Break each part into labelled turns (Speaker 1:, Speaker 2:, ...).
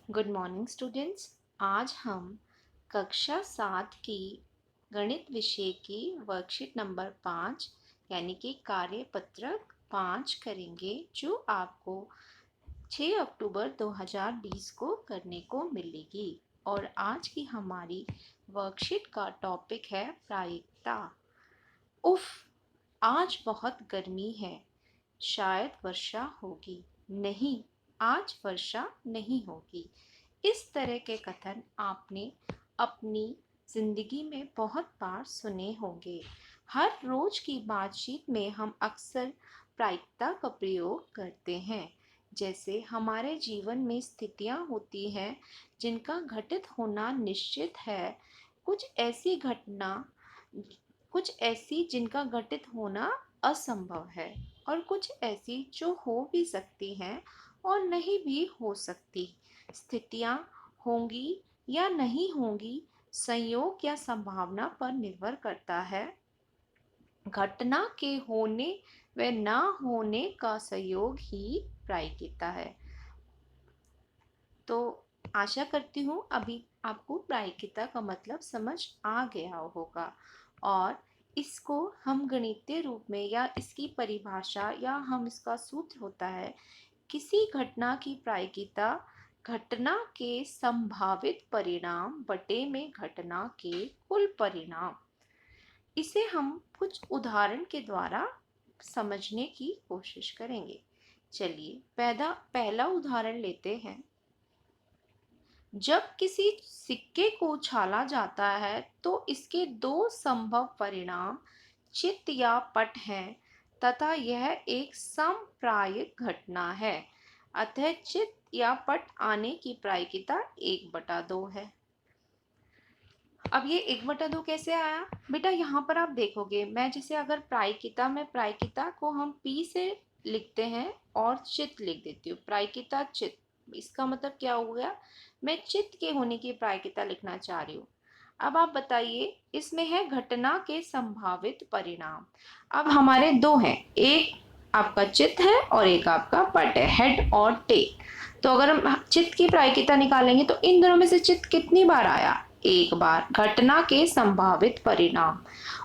Speaker 1: Good morning students. आज हम कक्षा 7 की गणित विषय की वर्कशीट नंबर 5 यानी कि कार्यपत्रक 5 करेंगे, जो आपको 6 अक्टूबर 2020 को करने को मिलेगी। और आज की हमारी वर्कशीट का टॉपिक है प्रायिकता। उफ, आज बहुत गर्मी है, शायद वर्षा होगी। नहीं, आज वर्षा नहीं होगी। इस तरह के कथन आपने अपनी जिंदगी में बहुत बार सुने होंगे। हर रोज की बातचीत में हम अक्सर प्रायिकता का प्रयोग करते हैं। जैसे हमारे जीवन में स्थितियां होती हैं जिनका घटित होना निश्चित है, कुछ ऐसी जिनका घटित होना असंभव है, और कुछ ऐसी जो हो भी सकती हैं और नहीं भी हो सकती। स्थितियां होंगी या नहीं होंगी, संयोग या संभावना पर निर्भर करता है। घटना के होने व ना होने का संयोग ही प्रायिकता है। तो आशा करती हूँ अभी आपको प्रायिकता का मतलब समझ आ गया होगा, और इसको हम गणितीय रूप में या इसकी परिभाषा या हम इसका सूत्र होता है, किसी घटना की प्रायिकता घटना के संभावित परिणाम बटे में घटना के कुल परिणाम। इसे हम कुछ उदाहरण के द्वारा समझने की कोशिश करेंगे। चलिए पहला उदाहरण लेते हैं। जब किसी सिक्के को उछाला जाता है तो इसके दो संभव परिणाम चित्त या पट हैं, तथा यह एक समप्रायिक घटना है। अतः चित्त या पट आने की प्रायिकता 1/2 है। अब ये 1/2 कैसे आया बेटा? यहाँ पर आप देखोगे, मैं जैसे अगर प्रायिकता को हम P से लिखते हैं और चित्त लिख देती हूँ। प्रायिकता चित्त, इसका मतलब क्या हो गया? मैं चित्त के होने की प्रायिकता लिखना चाह रही हूँ। अब आप बताइए, इसमें है घटना के संभावित परिणाम। अब हमारे दो हैं, एक आपका चित्त है और एक आपका पट है, हेड और टेल। तो अगर हम चित्त की प्रायिकता निकालेंगे तो इन दोनों में से चित्त कितनी बार आया? एक बार। घटना के संभावित परिणाम,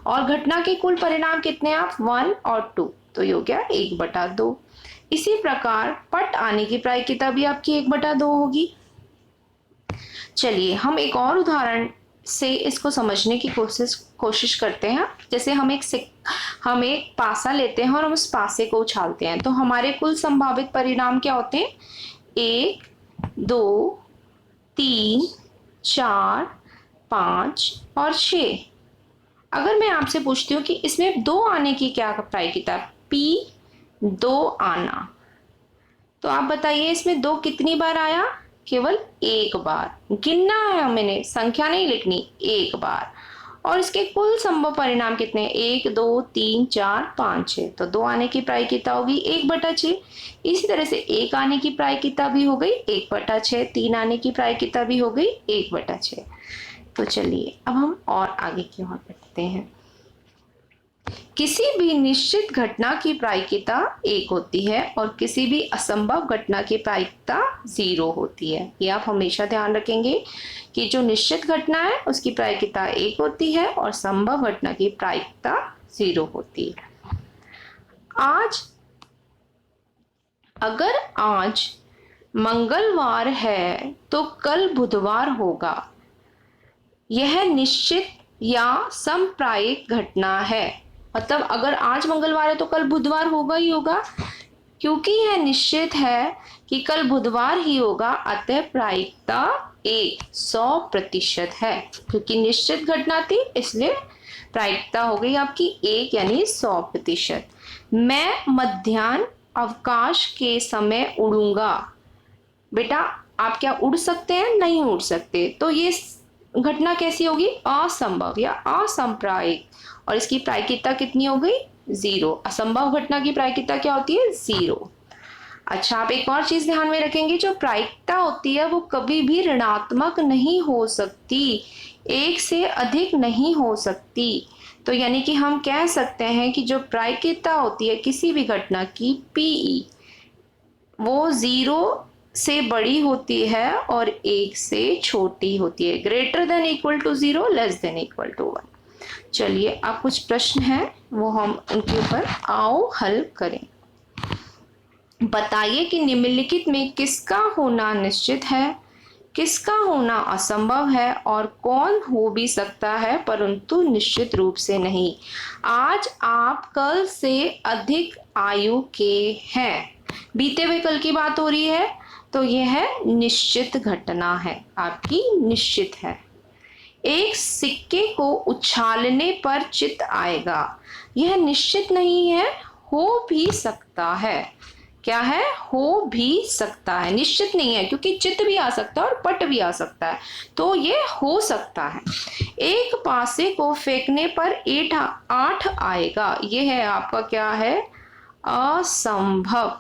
Speaker 1: और घटना के कुल परिणाम कितने? आप 1 और 2, तो ये हो गया 1/2। इसी प्रकार पट आने की प्रायिकता भी आपकी 1/2 होगी। चलिए हम एक और उदाहरण से इसको समझने की कोशिश करते हैं। जैसे हम एक पासा लेते हैं और हम उस पासे को उछालते हैं, तो हमारे कुल संभावित परिणाम क्या होते हैं? 1, 2, 3, 4, 5 और 6। अगर मैं आपसे पूछती हूँ कि इसमें 2 आने की क्या प्रायिकता? P2 आना, तो आप बताइए इसमें 2 कितनी बार आया? केवल 1 बार। गिनना है हमें, संख्या नहीं लिखनी, 1 बार। और इसके कुल संभव परिणाम कितने? 1, 2, 3, 4, 5, 6। तो 2 आने की प्रायिकता होगी 1/6। इसी तरह से 1 आने की प्रायिकता भी हो गई 1/6, 3 आने की प्रायिकता भी हो गई 1/6। तो चलिए अब हम और आगे की ओर बढ़ते हैं। किसी भी निश्चित घटना की प्रायिकता 1 होती है और किसी भी असंभव घटना की प्रायिकता 0 होती है। ये आप हमेशा ध्यान रखेंगे कि जो निश्चित घटना है उसकी प्रायिकता 1 होती है और संभव घटना की प्रायिकता 0 होती है। अगर आज मंगलवार है तो कल बुधवार होगा। यह निश्चित या समप्रायिक घटना है। मतलब अगर आज मंगलवार है तो कल बुधवार होगा ही होगा। क्योंकि यह निश्चित है कि कल बुधवार ही होगा, अतः प्रायिकता 100% है। क्योंकि निश्चित घटना थी इसलिए प्रायिकता हो गई आपकी 1 यानी 100%। मैं मध्याह्न अवकाश के समय उड़ूंगा। बेटा आप क्या उड़ सकते हैं? नहीं उड़ सकते। तो ये घटना कैसी होगी? असंभव या असंप्रायिक, और इसकी प्रायिकता कितनी हो गई? 0। असंभव घटना की प्रायिकता क्या होती है? 0। अच्छा, आप एक और चीज ध्यान में रखेंगे, जो प्रायिकता होती है वो कभी भी ऋणात्मक नहीं हो सकती, 1 से अधिक नहीं हो सकती। तो यानी कि हम कह सकते हैं कि जो प्रायिकता होती है किसी भी घटना की, PE, वो 0 से बड़ी होती है और 1 से छोटी होती है। Greater than equal to 0, less than equal to 1। चलिए अब कुछ प्रश्न हैं वो हम उनके ऊपर आओ हल करें। बताइए कि निम्नलिखित में किसका होना निश्चित है, किसका होना असंभव है और कौन हो भी सकता है परंतु निश्चित रूप से नहीं। आज आप कल से अधिक आयु के हैं। बीते हुए कल की बात हो रही है, तो यह निश्चित घटना है, आपकी निश्चित है। एक सिक्के को उछालने पर चित आएगा, यह निश्चित नहीं है, हो भी सकता है। क्या है? हो भी सकता है, निश्चित नहीं है, क्योंकि चित भी आ सकता है और पट भी आ सकता है, तो ये हो सकता है। एक पासे को फेंकने पर 8 आएगा, यह है आपका क्या है? असंभव,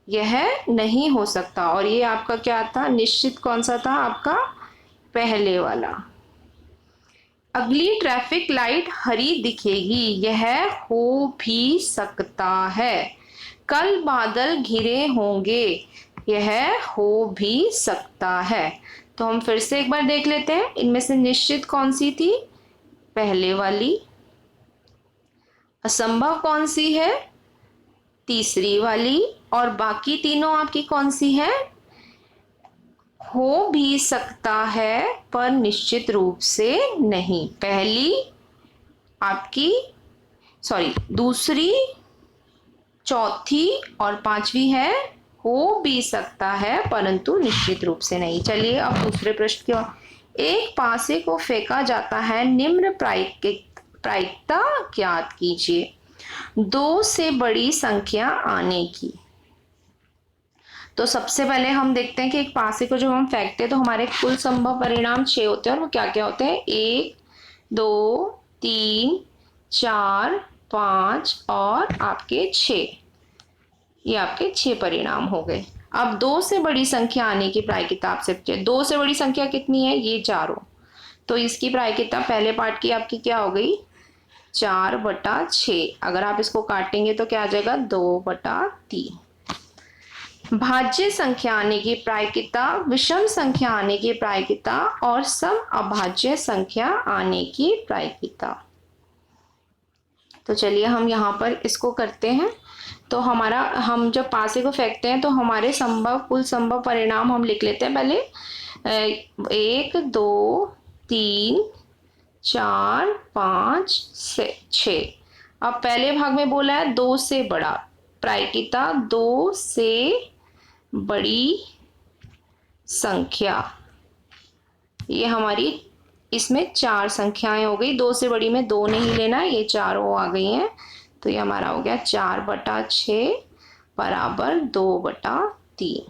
Speaker 1: यह नहीं हो सकता। और ये आपका क्या था? निश्चित कौन सा था आपका? पहले वाला। अगली ट्रैफिक लाइट हरी दिखेगी, यह हो भी सकता है। कल बादल घिरे होंगे, यह हो भी सकता है। तो हम फिर से एक बार देख लेते हैं, इनमें से निश्चित कौन सी थी? पहले वाली। असंभव कौन सी है? तीसरी वाली। और बाकी तीनों आपकी कौन सी है? हो भी सकता है पर निश्चित रूप से नहीं। पहली आपकी दूसरी, चौथी और पांचवी है हो भी सकता है परंतु निश्चित रूप से नहीं। चलिए अब दूसरे प्रश्न की ओर। एक पासे को फेंका जाता है, निम्न प्रायिकता ज्ञात कीजिए। 2 से बड़ी संख्या आने की। तो सबसे पहले हम देखते हैं कि एक पासे को जब हम फेंकते हैं तो हमारे कुल संभव परिणाम 6 होते हैं, और वो क्या क्या होते हैं? 1, 2, 3, 4, 5 और आपके 6। ये आपके 6 परिणाम हो गए। अब 2 से बड़ी संख्या आने की प्रायिकता आपसे पूछे। 2 से बड़ी संख्या कितनी है? ये चारों। तो इसकी प्रायिकता पहले पार्ट की आपकी क्या हो गई? 4/6। अगर आप इसको काटेंगे तो क्या आ जाएगा? 2/3। भाज्य संख्या आने की प्रायिकता, विषम संख्या आने की प्रायिकता और सम अभाज्य संख्या आने की प्रायिकता। तो चलिए हम यहाँ पर इसको करते हैं। तो हम जब पासे को फेंकते हैं तो हमारे कुल संभव परिणाम हम लिख लेते हैं पहले। 1, 2, 3, 4, 5, 6। अब पहले भाग में बोला है 2 से बड़ा, प्रायिकता 2 से बड़ी संख्या। ये हमारी इसमें 4 संख्याएं हो गई। 2 से बड़ी में 2 नहीं लेना, ये चारों आ गई हैं। तो ये हमारा हो गया 4/6 बराबर 2/3।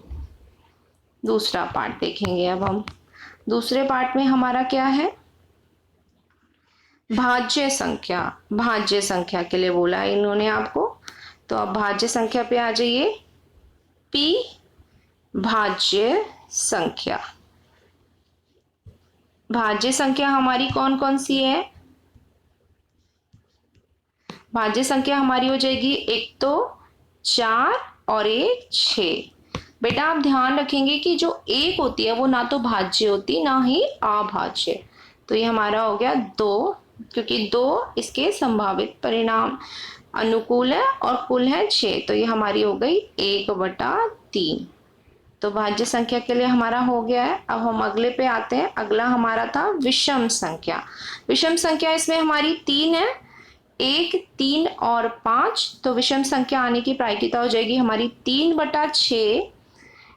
Speaker 1: दूसरा पार्ट देखेंगे अब हम। दूसरे पार्ट में हमारा क्या है? भाज्य संख्या। भाज्य संख्या के लिए बोला है इन्होंने आपको। तो अब भाज्य संख्या पे आ जाइए। P भाज्य संख्या। भाज्य संख्या हमारी कौन कौन सी है? भाज्य संख्या हमारी हो जाएगी, एक तो 4 और एक 6। बेटा आप ध्यान रखेंगे कि जो 1 होती है वो ना तो भाज्य होती ना ही अभाज्य। तो ये हमारा हो गया 2, क्योंकि 2 इसके संभावित परिणाम अनुकूल है और कुल है 6। तो ये हमारी हो गई 1/3। तो भाज्य संख्या के लिए हमारा हो गया है। अब हम अगले पे आते हैं। अगला हमारा था विषम संख्या। विषम संख्या इसमें हमारी 3 है, 1, 3 और 5। तो विषम संख्या आने की प्रायिकता हो जाएगी हमारी 3/6।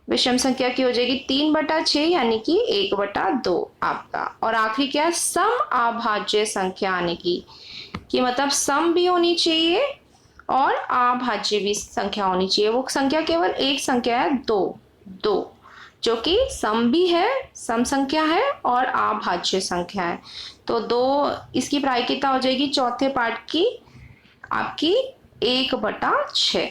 Speaker 1: विषम संख्या की हो जाएगी 3/6 यानी कि 1/2 आपका। और आखिरी क्या? सम अभाज्य संख्या आने की, कि मतलब सम भी होनी चाहिए और अभाज्य भी संख्या होनी चाहिए। वो संख्या केवल एक संख्या है, 2, जो कि सम भी है, सम संख्या है और अभाज्य संख्या है। तो 2 इसकी प्रायिकता हो जाएगी चौथे पार्ट की आपकी 1/6।